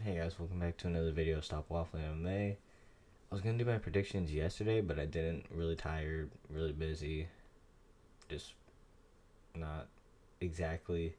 Hey guys, welcome back to another video of Stop Waffling MMA. I was gonna do my predictions yesterday, but I didn't. Really tired, really busy. Just not exactly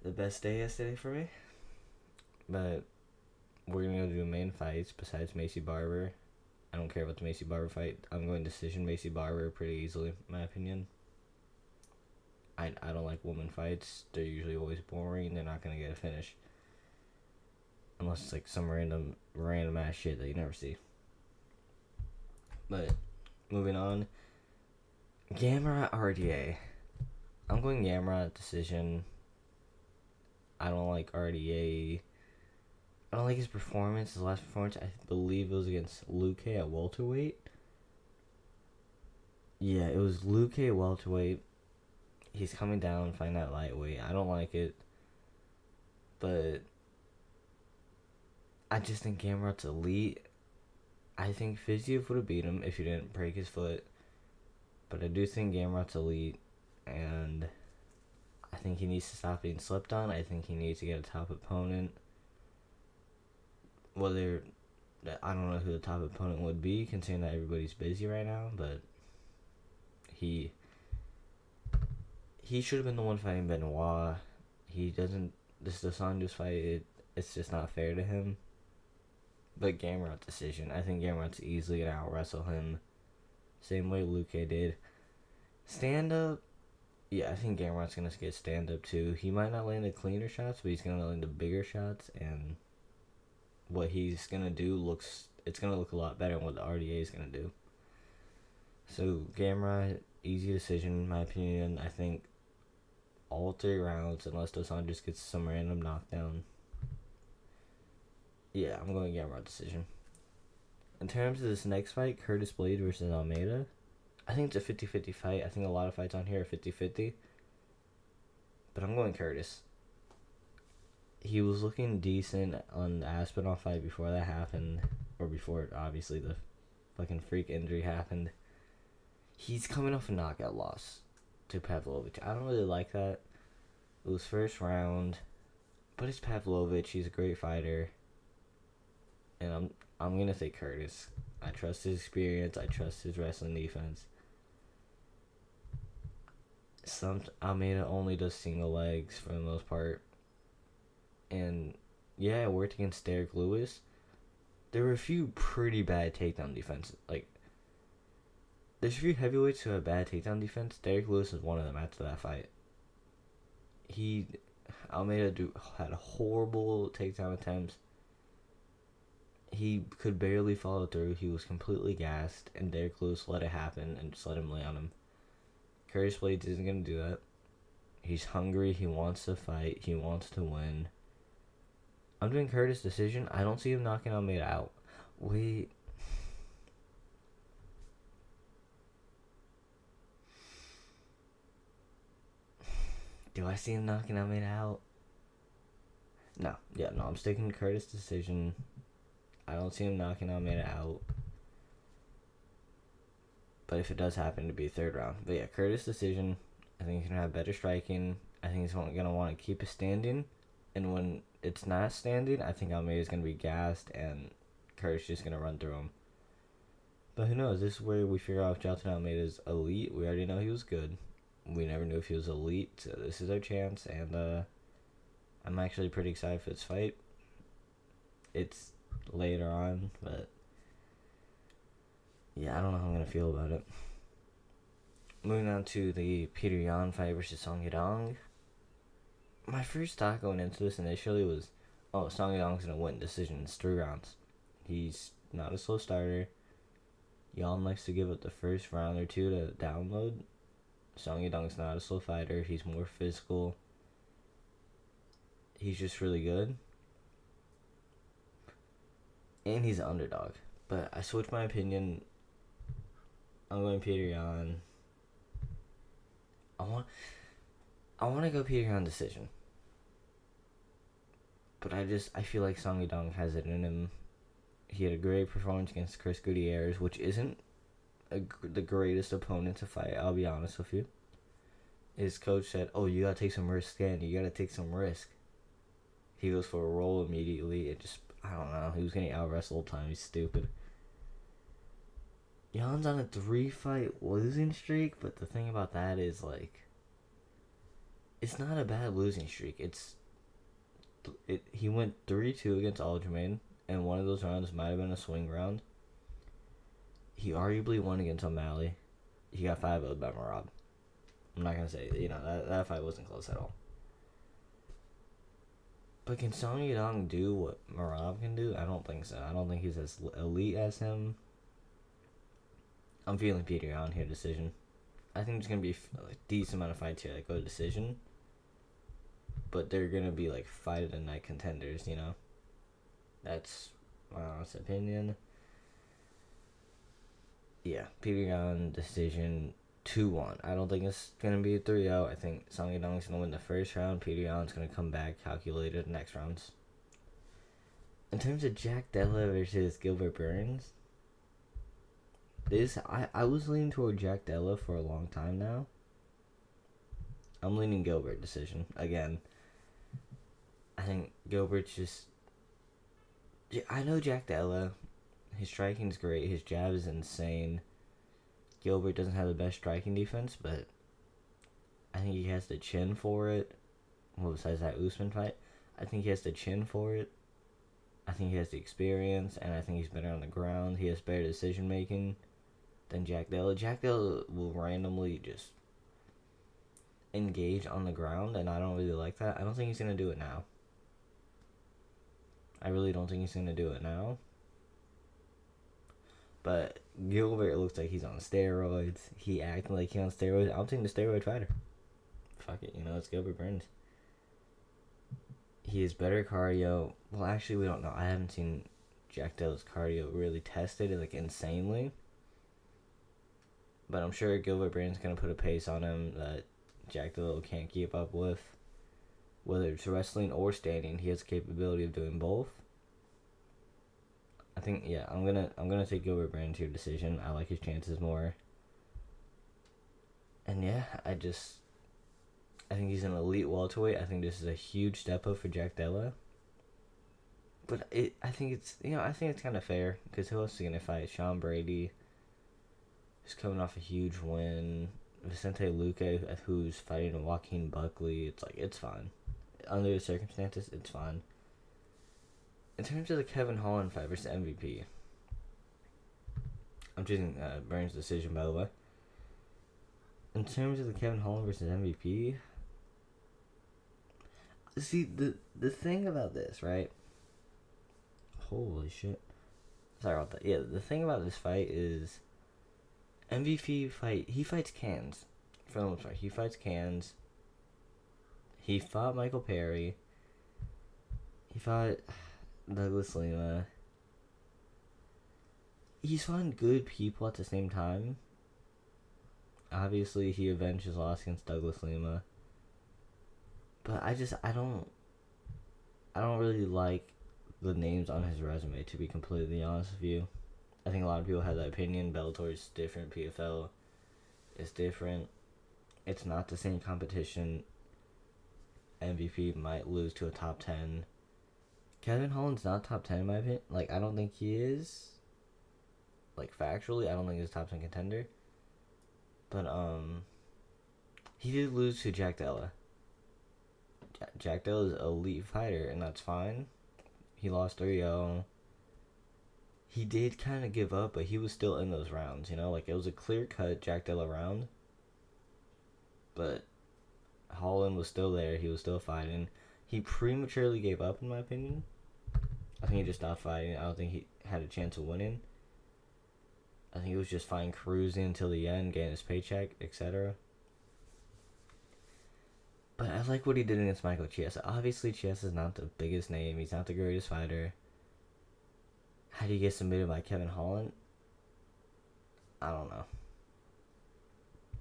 the best day yesterday for me. But we're gonna go do main fights besides Macy Barber. I don't care about the Macy Barber fight. I'm going decision Macy Barber pretty easily, in my opinion. I don't like woman fights. They're usually always boring. They're not gonna get a finish. Unless it's like some random ass shit that you never see. But moving on, Gamera RDA. I'm going Gamera decision. I don't like RDA. I don't like his performance. His last performance, I believe it was against Luke at welterweight. Yeah, it was Luke at welterweight. He's coming down, fighting that lightweight. I don't like it. But I just think Gamrot's elite. I think Fiziev would have beat him if he didn't break his foot. But I do think Gamrot's elite. And I think he needs to stop being slept on. I think he needs to get a top opponent. Whether, I don't know who the top opponent would be, considering that everybody's busy right now, but he should have been the one fighting Benoit. He doesn't. This Dos Anjos fight, it's just not fair to him. But Gamrot decision. I think Gamrot's easily gonna out wrestle him. Same way Luke did. Stand up. Yeah, I think Gamrot's gonna get stand up too. He might not land the cleaner shots, but he's gonna land the bigger shots, and what he's gonna do it's gonna look a lot better than what the RDA is gonna do. So Gamrot, easy decision in my opinion. I think all 3 rounds, unless Dos Anjos gets some random knockdown. Yeah, I'm going Gamrot decision. In terms of this next fight, Curtis Blade versus Almeida, I think it's a 50-50 fight. I think a lot of fights on here are 50-50. But I'm going Curtis. He was looking decent on the Aspinall fight before that happened. Or before, obviously, the fucking freak injury happened. He's coming off a knockout loss to Pavlovich. I don't really like that. It was first round. But it's Pavlovich. He's a great fighter. And I'm going to say Curtis. I trust his experience. I trust his wrestling defense. Almeida only does single legs for the most part. And yeah, it worked against Derek Lewis. There were a few pretty bad takedown defenses. Like, there's a few heavyweights who have bad takedown defense. Derek Lewis is one of them after that fight. Almeida had horrible takedown attempts. He could barely follow through. He was completely gassed, and Derek Lewis let it happen and just let him lay on him. Curtis Blades isn't going to do that. He's hungry. He wants to fight. He wants to win. I'm doing Curtis decision. I don't see him knocking Almeida out. Wait. Do I see him knocking Almeida out? No. Yeah, no. I'm sticking to Curtis decision. I don't see him knocking Almeida out. But if it does happen to be a 3rd round. But yeah, Curtis decision. I think he's going to have better striking. I think he's going to want to keep it standing. And when it's not standing, I think Almeida's going to be gassed and Curtis just going to run through him. But who knows? This is where we figure out if Jailton Almeida's elite. We already know he was good. We never knew if he was elite. So this is our chance. And I'm actually pretty excited for this fight. It's later on, but yeah, I don't know how I'm going to feel about it. Moving on to the Peter Yan fight versus Song Yadong. My first thought going into this initially was, oh, Song Yadong's going to win decision. It's 3 rounds. He's not a slow starter. Yan likes to give up the first round or 2 to download. Song Yadong's not a slow fighter. He's more physical. He's just really good. And he's an underdog. But I switched my opinion. I'm going Peter Yan. I want to go Peter Yan decision. But I feel like Song Yadong has it in him. He had a great performance against Chris Gutierrez, which isn't the greatest opponent to fight, I'll be honest with you. His coach said, oh, you got to take some risk, Dan. You got to take some risk. He goes for a roll immediately. It just, I don't know. He was getting out wrestled all the time. He's stupid. Jan's on a 3-fight losing streak, but the thing about that is, like, it's not a bad losing streak. He went 3-2 against Aljamain, and one of those rounds might have been a swing round. He arguably won against O-Malley. He got 5-0 by Marab. I'm not going to say, that fight wasn't close at all. But can Song Yadong do what Marab can do? I don't think so. I don't think he's as elite as him. I'm feeling Peter Yan here, decision. I think there's going to be a decent amount of fights here that go to decision. But they're going to be like fight of the night contenders, That's my honest opinion. Yeah, Peter Yan decision 2-1. I don't think it's going to be a 3-0. I think Song Yadong's going to win the first round. Peter Yan's going to come back calculated next rounds. In terms of Jack Della versus Gilbert Burns, I was leaning toward Jack Della for a long time now. I'm leaning Gilbert decision again. I think Gilbert's just... I know Jack Della. His striking's great. His jab is insane. Gilbert doesn't have the best striking defense, but I think he has the chin for it. Well, besides that Usman fight, I think he has the chin for it. I think he has the experience, and I think he's better on the ground. He has better decision making than Jack Della. Jack Della will randomly just engage on the ground, and I don't really like that. I don't think he's going to do it now. I really don't think he's going to do it now. But Gilbert looks like he's on steroids. He acting like he's on steroids. I'm taking the steroid fighter. Fuck it, it's Gilbert Burns. He has better cardio. Well, actually, we don't know. I haven't seen Jack Della's cardio really tested, like, insanely. But I'm sure Gilbert Burns is going to put a pace on him that Jack Della can't keep up with. Whether it's wrestling or standing, he has the capability of doing both. I think, yeah, I'm gonna take Gilbert Burns here decision. I like his chances more. And yeah, I think he's an elite welterweight. I think this is a huge step up for Jack Della. But I think it's kind of fair, because who else is gonna fight? Sean Brady, who's coming off a huge win. Vicente Luque, who's fighting Joaquin Buckley. It's fine. Under the circumstances, it's fine. In terms of the Kevin Holland fight versus MVP, I'm choosing Burns' decision, by the way. In terms of the Kevin Holland versus MVP, see, the thing about this, right? Holy shit. Sorry about that. Yeah, the thing about this fight is MVP he fights cans. For the most part, he fights cans. He fought Michael Perry. He fought Douglas Lima. He's fought good people at the same time. Obviously, he avenged his loss against Douglas Lima. But I don't really like the names on his resume, to be completely honest with you. I think a lot of people have that opinion. Bellator is different. PFL is different. It's not the same competition. MVP might lose to a top 10. Kevin Holland's not top 10 in my opinion. I don't think he is. Factually, I don't think he's a top 10 contender. But, he did lose to Jack Della. Jack Della is an elite fighter, and that's fine. He lost 3-0. He did kind of give up, but he was still in those rounds, it was a clear-cut Jack Della round. But Holland was still there. He was still fighting. He prematurely gave up, in my opinion. I think he just stopped fighting. I don't think he had a chance of winning. I think he was just fine cruising until the end, getting his paycheck, etc. But I like what he did against Michael Chiesa. Obviously, Chiesa's not the biggest name. He's not the greatest fighter. How do you get submitted by Kevin Holland? I don't know.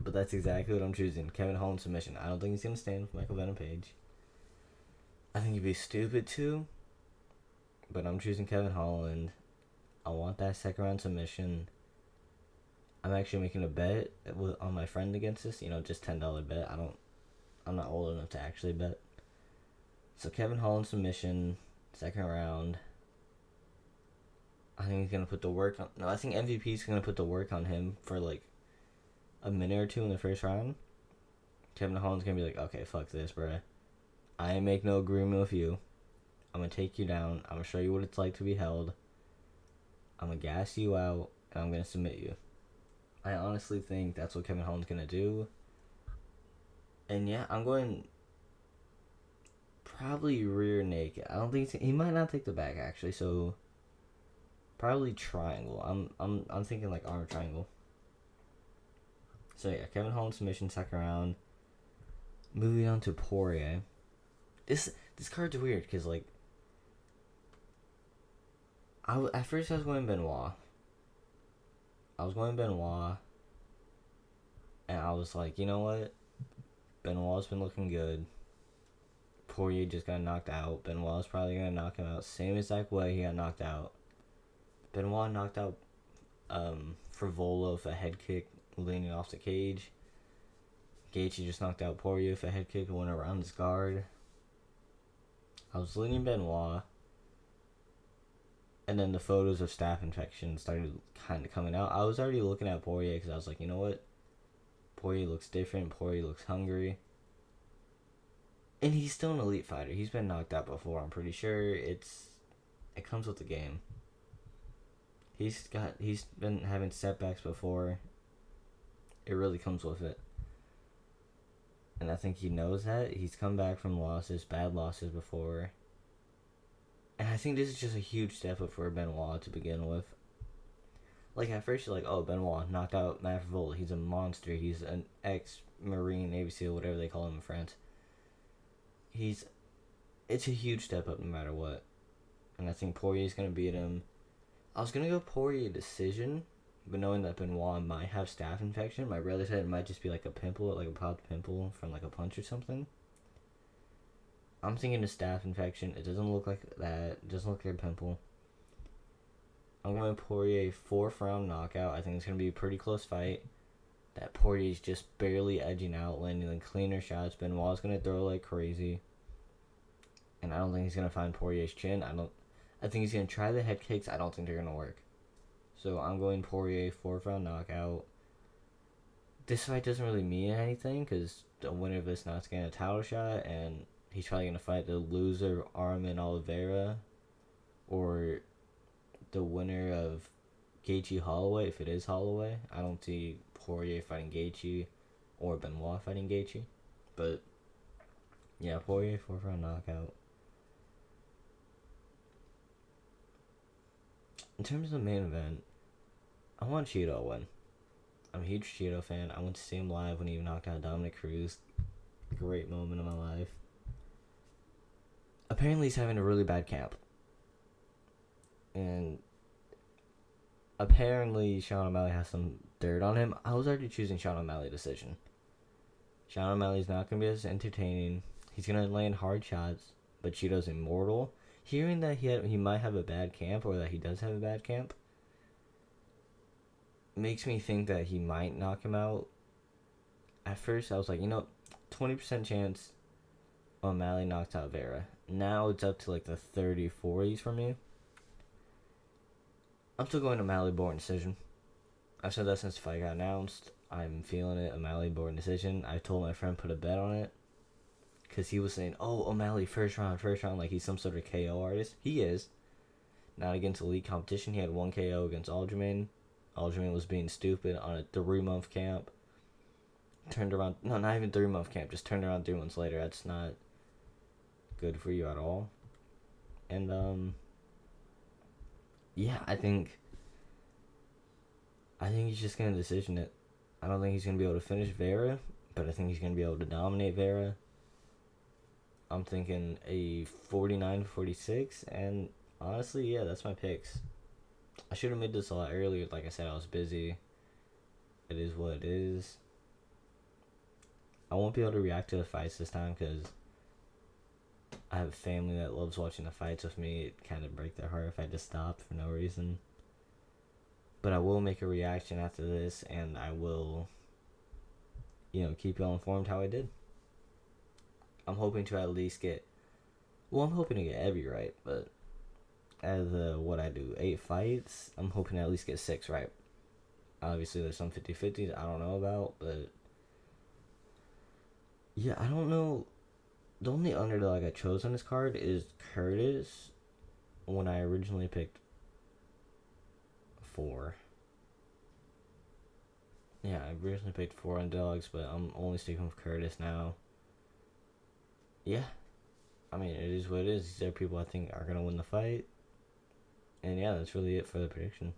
But that's exactly what I'm choosing. Kevin Holland submission. I don't think he's going to stand with Michael Venom Page. I think he'd be stupid too. But I'm choosing Kevin Holland. I want that second round submission. I'm actually making a bet on my friend against this. Just $10 bet. I'm not old enough to actually bet. So Kevin Holland submission, second round. I think he's gonna put the work on. No, I think MVP's gonna put the work on him for like a minute or two in the first round. Kevin Holland's gonna be like, okay, fuck this, bruh. I ain't make no agreement with you. I'm gonna take you down. I'm gonna show you what it's like to be held. I'm gonna gas you out, and I'm gonna submit you. I honestly think that's what Kevin Holland's gonna do. And yeah, I'm going probably rear naked. I don't think he might not take the back actually. So probably triangle. I'm thinking like arm triangle. So yeah, Kevin Holland submission second round. Moving on to Poirier. This card's weird because like at first I was going Benoit. And I was like, you know what? Benoit's been looking good. Poirier just got knocked out. Benoit's probably gonna knock him out. Same exact way he got knocked out. Benoit knocked out Frivola with a head kick leaning off the cage. Gaethje just knocked out Poirier with a head kick and went around his guard. I was leaning Benoit. And then the photos of staph infection started kind of coming out. I was already looking at Poirier because I was like, you know what? Poirier looks different. Poirier looks hungry. And he's still an elite fighter. He's been knocked out before. I'm pretty sure it comes with the game. He's been having setbacks before. It really comes with it. And I think he knows that. He's come back from bad losses before. And I think this is just a huge step up for Benoit to begin with. Like, at first you're like, oh, Benoit knocked out Matt Frivola. He's a monster. He's an ex-Marine, Navy SEAL, whatever they call him in France. It's a huge step up no matter what. And I think Poirier's going to beat him. I was going to go Poirier decision, but knowing that Benoit might have staph infection, my brother said it might just be like a pimple, like a popped pimple from like a punch or something. I'm thinking a staph infection. It doesn't look like that. It doesn't look like a pimple. I'm going Poirier 4th round knockout. I think it's going to be a pretty close fight. That Poirier's just barely edging out, landing the cleaner shots. Benoit's going to throw like crazy. And I don't think he's going to find Poirier's chin. I think he's going to try the head kicks. I don't think they're going to work. So I'm going Poirier 4th round knockout. This fight doesn't really mean anything because the winner of this not's getting a title shot, and he's probably going to fight the loser Armin Oliveira or the winner of Gaethje Holloway, if it is Holloway. I don't see Poirier fighting Gaethje or Benoit fighting Gaethje. But yeah, Poirier 4th round knockout. In terms of the main event, I want Cheeto to win. I'm a huge Cheeto fan. I went to see him live when he knocked out Dominic Cruz. Great moment of my life. Apparently he's having a really bad camp. And apparently Sean O'Malley has some dirt on him. I was already choosing Sean O'Malley decision. Sean O'Malley's not going to be as entertaining. He's going to land hard shots, but Cheeto's immortal. Hearing that he might have a bad camp, or that he does have a bad camp, makes me think that he might knock him out. At first, I was like, 20% chance O'Malley knocks out Vera. Now it's up to like the 30-40s for me. I'm still going O'Malley Born decision. I've said that since the fight got announced. I'm feeling it. O'Malley Born decision. I told my friend put a bet on it. Because he was saying, oh, O'Malley first round, like he's some sort of KO artist. He is. Not against elite competition. He had 1 KO against Aljamain. Aljamain was being stupid on a 3-month camp. Turned around. No, not even 3-month camp. Just turned around 3 months later. That's not good for you at all. And, yeah, I think he's just going to decision it. I don't think he's going to be able to finish Vera, but I think he's going to be able to dominate Vera. I'm thinking a 49-46, and honestly, yeah, that's my picks. I should have made this a lot earlier. Like I said, I was busy. It is what it is. I won't be able to react to the fights this time because I have a family that loves watching the fights with me. It kind of break their heart if I just stop for no reason. But I will make a reaction after this, and I will, keep y'all informed how I did. I'm hoping to at least get Well, I'm hoping to get every right, but as what I do, 8 fights, I'm hoping to at least get 6 right. Obviously, there's some 50-50s I don't know about, but yeah, I don't know. The only underdog I chose on this card is Curtis when I originally picked 4. Yeah, I originally picked 4 underdogs, but I'm only sticking with Curtis now. Yeah, I mean, it is what it is. These are people I think are going to win the fight. And yeah, that's really it for the prediction.